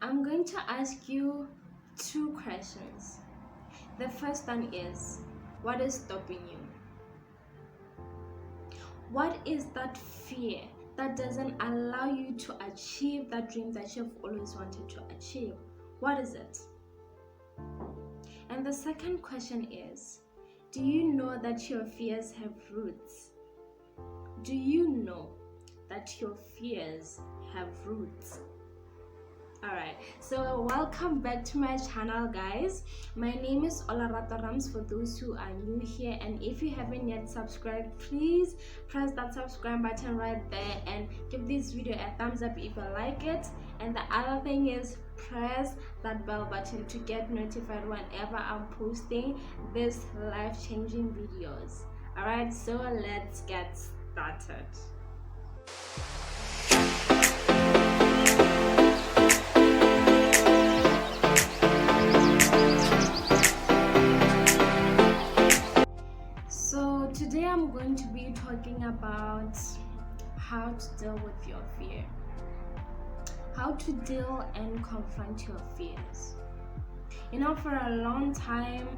I'm going to ask you two questions. The first one is, what is stopping you? What is that fear that doesn't allow you to achieve that dream that you've always wanted to achieve? What is it? And the second question is, do you know that your fears have roots? Do you know that your fears have roots? Alright, so welcome back to my channel, guys. My name is Olarato Rams for those who are new here, and if you haven't yet subscribed, please press that subscribe button right there and give this video a thumbs up if you like it. And the other thing is, press that bell button to get notified whenever I'm posting these life-changing videos. Alright, so let's get started. So today I'm going to be talking about how to deal with your fear. How to deal and confront your fears. You know, for a long time,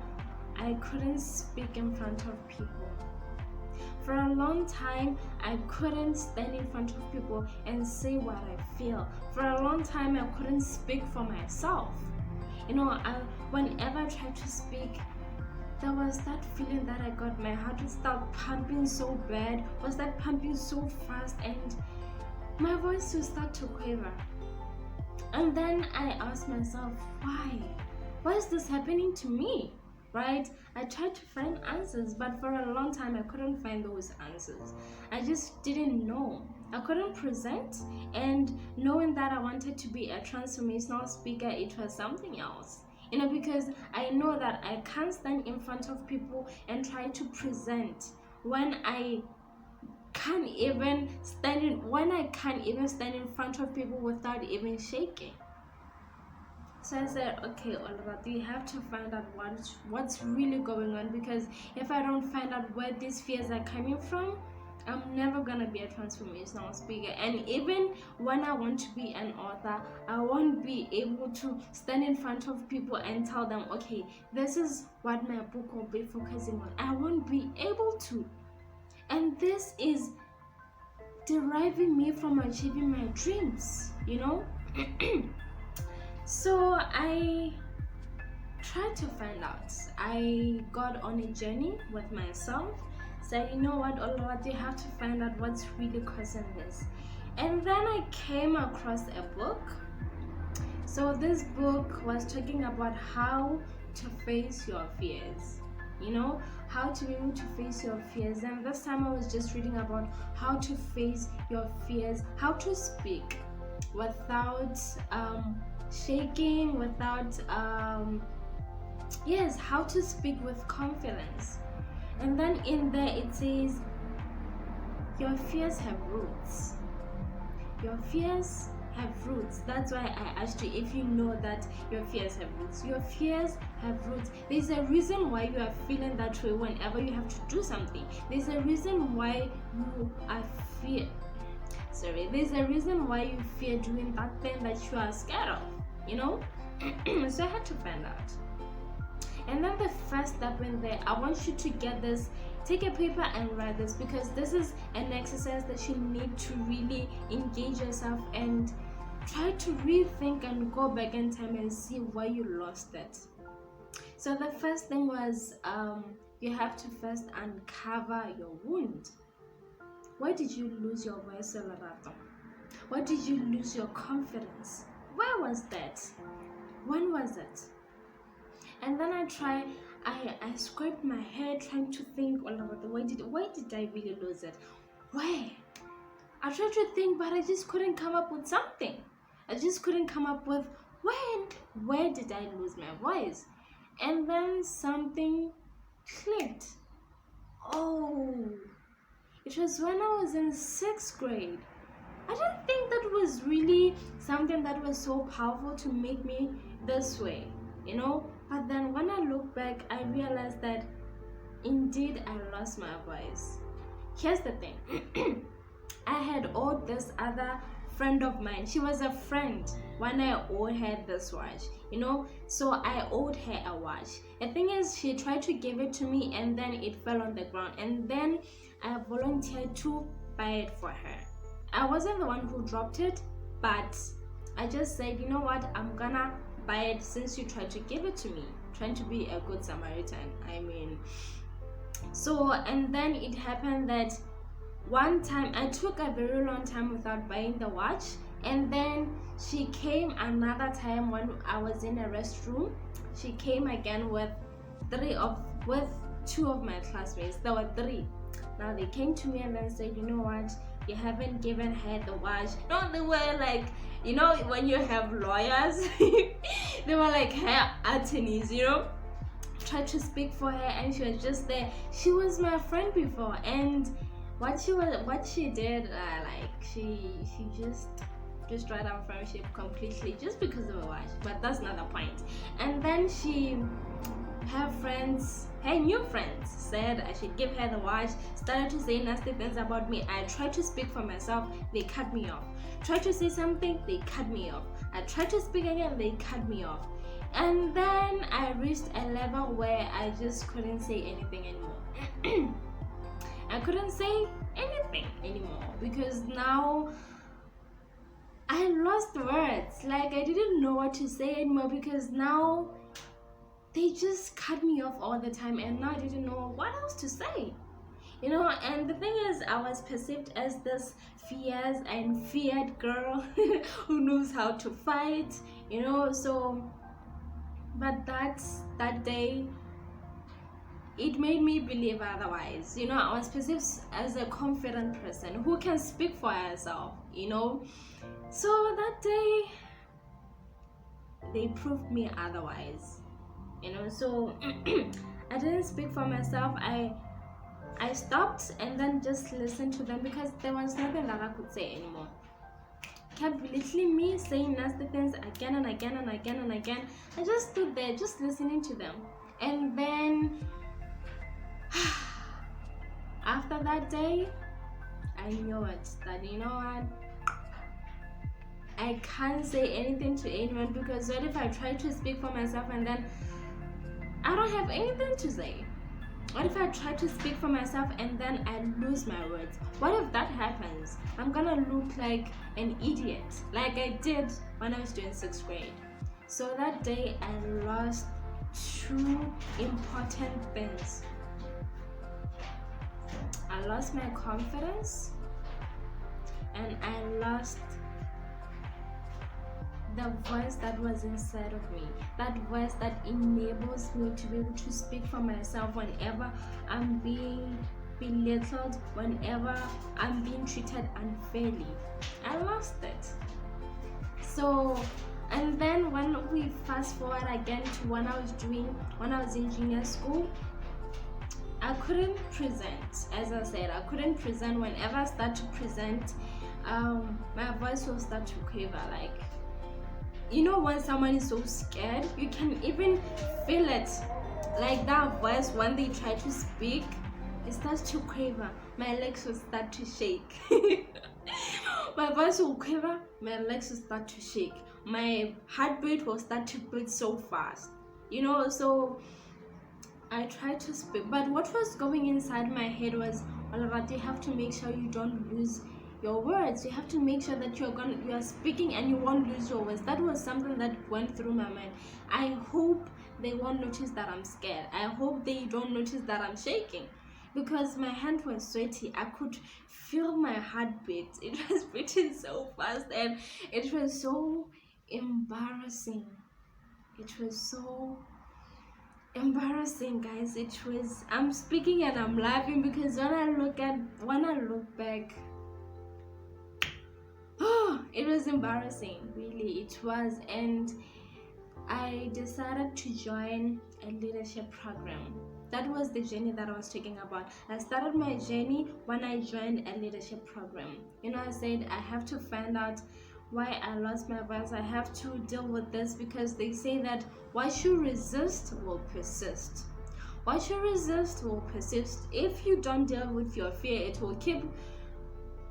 I couldn't speak in front of people. For a long time, I couldn't stand in front of people and say what I feel. For a long time, I couldn't speak for myself. You know, whenever I tried to speak, there was that feeling that I got, my heart would start pumping so bad, was that pumping so fast, and my voice would start to quiver. And then I asked myself, why? Why is this happening to me? Right? I tried to find answers, but for a long time I couldn't find those answers. I just didn't know. I couldn't present, and knowing that I wanted to be a transformational speaker, it was something else. You know, because I know that I can't stand in front of people and try to present when I can't even stand in front of people without even shaking. So I said, okay, Olarato, you have to find out what's really going on, because if I don't find out where these fears are coming from, I'm never gonna be a transformational speaker. And even when I want to be an author, I won't be able to stand in front of people and tell them, okay, this is what my book will be focusing on. I won't be able to. And this is deriving me from achieving my dreams, you know? So I tried to find out. I got on a journey with myself. Said, you know what, Olarato, you have to find out what's really causing this. And then I came across a book. So this book was talking about how to face your fears. You know, how to be able to face your fears. And this time I was just reading about how to face your fears, how to speak without shaking, without how to speak with confidence. And then in there it says, your fears have roots. Your fears have roots. That's why I asked you if you know that your fears have roots. Your fears have roots. There's a reason why you are feeling that way whenever you have to do something. There's a reason why you are there's a reason why you fear doing that thing that you are scared of, you know? So I had to find out. And then the first step in there, I want you to get this, take a paper and write this, because this is an exercise that you need to really engage yourself and try to rethink and go back in time and see why you lost it. So the first thing was, you have to first uncover your wound. Why did you lose your voice, Olarato? Why did you lose your confidence? Where was that? When was it? And then I scraped my head trying to think, Olarato, why did I really lose it? Where? I tried to think, but I just couldn't come up with something. I just couldn't come up with where did I lose my voice? And then something clicked. Oh, it was when I was in 6th grade. I didn't think that was really something that was so powerful to make me this way, you know? But then when I look back, I realized that indeed I lost my voice. Here's the thing. I had all these other friend of mine. She was a friend when I owed her this watch, so I owed her a watch. The thing is, she tried to give it to me and then it fell on the ground, and then I volunteered to buy it for her. I wasn't the one who dropped it, but I just said, you know what, I'm gonna buy it since you tried to give it to me, trying to be a good Samaritan. So, and then it happened that one time I took a very long time without buying the watch, and then she came another time when I was in a restroom. She came again with two of my classmates. There were three. Now they came to me and then said, you know what, you haven't given her the watch. No, they were like, when you have lawyers, they were like her attorneys, tried to speak for her, and she was just there. She was my friend before, and what she did, she just destroyed our friendship completely just because of a watch. But that's not the point. And then her new friends said I should give her the watch, started to say nasty things about me. I tried to speak for myself, they cut me off. Tried to say something, they cut me off. I tried to speak again, they cut me off. And then I reached a level where I just couldn't say anything anymore. I couldn't say anything anymore because now I lost words. Like, I didn't know what to say anymore because now they just cut me off all the time, and now I didn't know what else to say. And the thing is, I was perceived as this fierce and feared girl who knows how to fight, but that day, it made me believe otherwise. I was perceived as a confident person who can speak for herself, So that day, they proved me otherwise, So I didn't speak for myself. I stopped and then just listened to them because there was nothing that I could say anymore. Kept belittling me, saying nasty things again and again and again and again. I just stood there, just listening to them. And then after that day, I knew it, that I can't say anything to anyone, because what if I try to speak for myself and then I don't have anything to say? What if I try to speak for myself and then I lose my words? What if that happens? I'm gonna look like an idiot, like I did when I was doing 6th grade. So that day I lost two important things. I lost my confidence, and I lost the voice that was inside of me, that voice that enables me to be able to speak for myself whenever I'm being belittled, whenever I'm being treated unfairly. I lost it. So, and then when we fast forward again to when I was in junior school, I couldn't present. As I said, I couldn't present. Whenever I start to present, my voice will start to quiver. Like, when someone is so scared, you can even feel it. Like that voice, when they try to speak, it starts to quiver. My legs will start to shake. My voice will quiver, my legs will start to shake. My heartbeat will start to beat so fast. So I tried to speak, but what was going inside my head was, Oliver, you have to make sure you don't lose your words. You have to make sure that you are speaking and you won't lose your words. That was something that went through my mind. I hope they won't notice that I'm scared. I hope they don't notice that I'm shaking, because my hand was sweaty. I could feel my heartbeat. It was beating so fast, and it was so embarrassing. It was so embarrassing, guys. I'm speaking and I'm laughing because when I look back, it was embarrassing, really. It was. And I decided to join a leadership program. That was the journey that I was talking about. I started my journey when I joined a leadership program. I said I have to find out why I lost my voice. I have to deal with this, because they say that what you resist will persist. What you resist will persist. If you don't deal with your fear, it will keep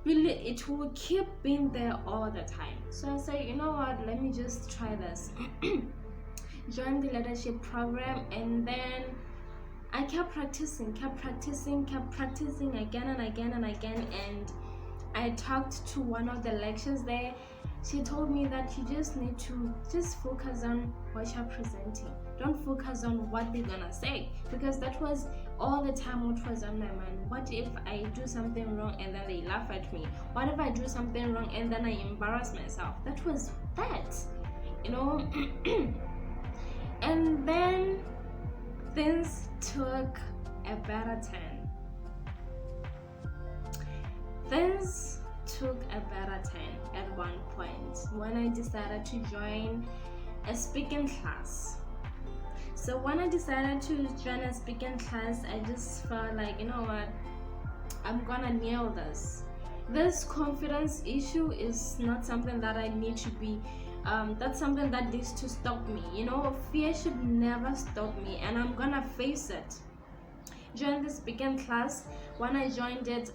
it will keep being there all the time. So I said, you know what, let me just try this. Joined the leadership program, and then I kept practicing again and again and again. And I talked to one of the lecturers there. She told me that you just need to just focus on what you're presenting. Don't focus on what they're gonna say, because that was all the time what was on my mind. What if I do something wrong and then they laugh at me? What if I do something wrong and then I embarrass myself? That was that, you know. And then things took a better turn. Things took a better turn at one point when I decided to join a speaking class. So when I decided to join a speaking class, I just felt like, you know what, I'm gonna nail this. This confidence issue is not something that I need to be that's something that needs to stop me. You know, fear should never stop me, and I'm gonna face it. Join the speaking class. When I joined it,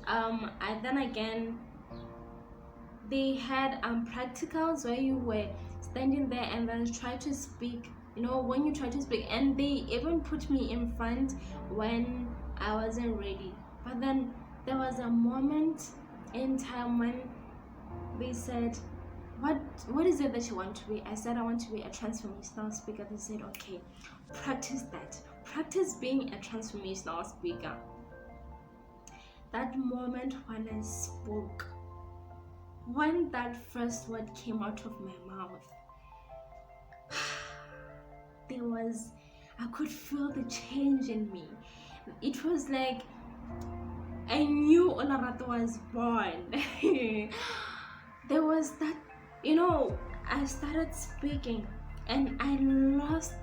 they had practicals where you were standing there and then try to speak. You know, when you try to speak, and they even put me in front when I wasn't ready. But then there was a moment in time when they said, what is it that you want to be? I said I want to be a transformational speaker. They said, okay, practice that. Practice being a transformational speaker. That moment when I spoke, when that first word came out of my mouth, I could feel the change in me. It was like I knew Olarato was born. There was that, you know, I started speaking and I lost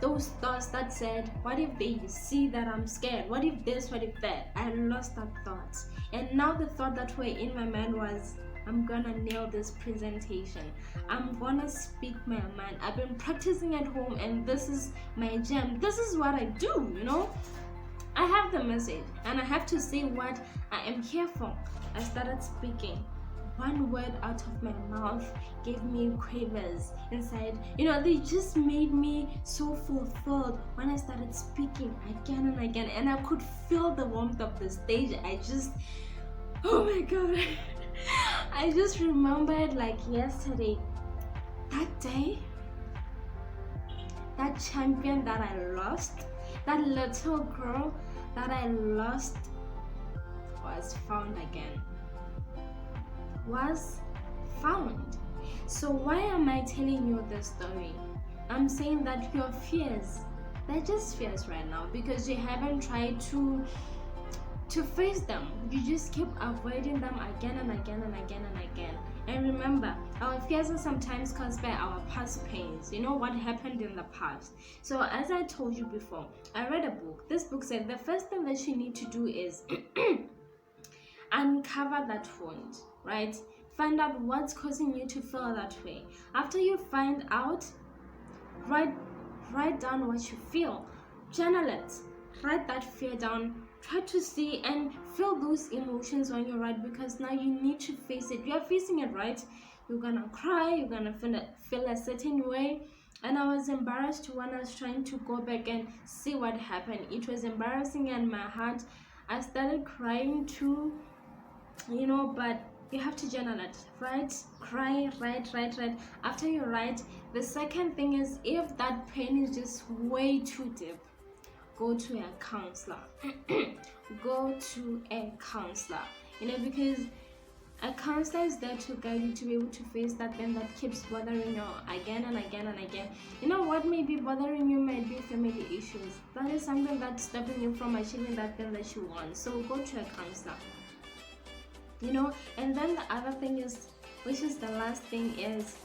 those thoughts that said, what if they see that I'm scared? What if this? What if that? I lost that thought. And now the thought that were in my mind was, I'm gonna nail this presentation. I'm gonna speak my mind. I've been practicing at home and this is my jam. This is what I do, you know. I have the message and I have to say what I am here for. I started speaking. One word out of my mouth gave me quavers inside. You know, they just made me so fulfilled when I started speaking again and again. And I could feel the warmth of the stage. Oh my God. I just remembered like yesterday, that day, that champion that I lost, that little girl that I lost was found again. Was found. So why am I telling you this story? I'm saying that your fears, they're just fears right now because you haven't tried to face them. You just keep avoiding them again and again and again and again. And remember, our fears are sometimes caused by our past pains. You know what happened in the past. So as I told you before, I read a book. This book said the first thing that you need to do is uncover that wound, right? Find out what's causing you to feel that way. After you find out, write down what you feel. Journal it. Write that fear down. Try to see and feel those emotions when you write, because now you need to face it. You are facing it, right? You're gonna cry, you're gonna feel a certain way. And I was embarrassed when I was trying to go back and see what happened. It was embarrassing in my heart. I started crying too, you know, but you have to journal it, right? Cry, write. After you write, the second thing is, if that pain is just way too deep, go to a counselor. Go to a counselor, you know, because a counselor is there to guide you to be able to face that thing that keeps bothering you again and again and again. You know what may be bothering you might be family issues. That is something that's stopping you from achieving that thing that you want. So go to a counselor, you know. And then the other thing is, which is the last thing, is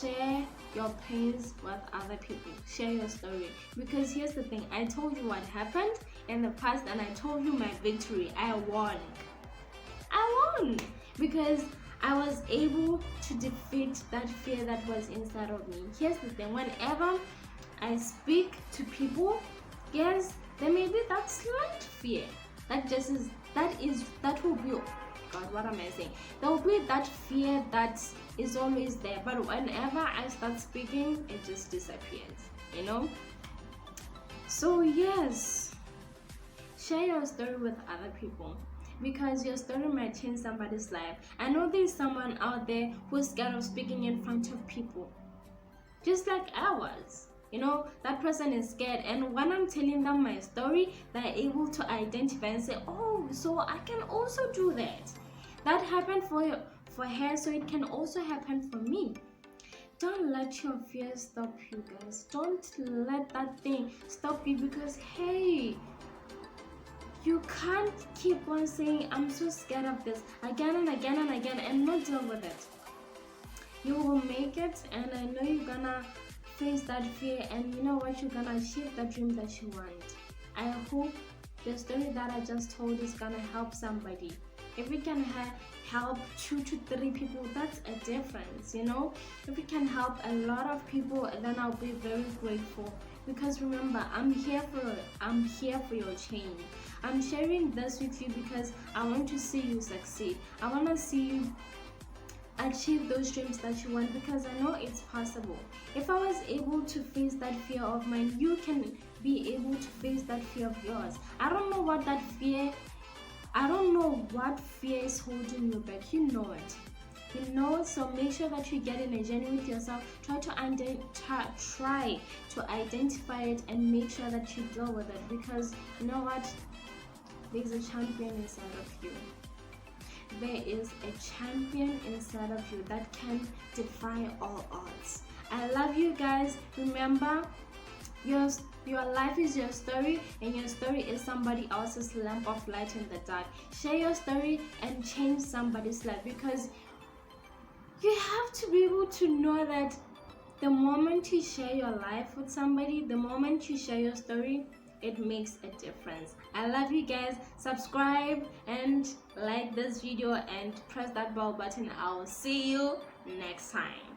share your pains with other people. Share your story, because here's the thing, I told you what happened in the past and I told you my victory. I won because I was able to defeat that fear that was inside of me. Here's the thing, whenever I speak to people, yes, there may be that slight fear that will be God, what am I saying? There will be that fear that is always there, but whenever I start speaking, it just disappears, you know. So yes, share your story with other people, because your story might change somebody's life. I know there's someone out there who's scared of speaking in front of people, just like I was. You know, that person is scared, and when I'm telling them my story, they're able to identify and say, oh, so I can also do that. That happened for her, so it can also happen for me. Don't let your fear stop you, guys. Don't let that thing stop you, because hey, you can't keep on saying I'm so scared of this again and again and again and not deal with it. You will make it, and I know you're gonna face that fear, and you know what, you're gonna achieve the dream that you want. I hope the story that I just told is gonna help somebody. If we can help 2 to 3 people, that's a difference, you know. If we can help a lot of people, then I'll be very grateful, because remember, I'm here for your change. I'm sharing this with you because I want to see you succeed. I want to see you achieve those dreams that you want, because I know it's possible. If I was able to face that fear of mine, you can be able to face that fear of yours. I don't know what fear is holding you back. You know it. You know it, so make sure that you get in a journey with yourself. Try to identify it and make sure that you deal with it, because you know what? There's a champion inside of you. There is a champion inside of you that can defy all odds. I love you guys. Remember, your life is your story, and your story is somebody else's lamp of light in the dark. Share your story and change somebody's life, because you have to be able to know that the moment you share your life with somebody, the moment you share your story, it makes a difference. I love you guys. Subscribe and like this video and press that bell button. I'll see you next time.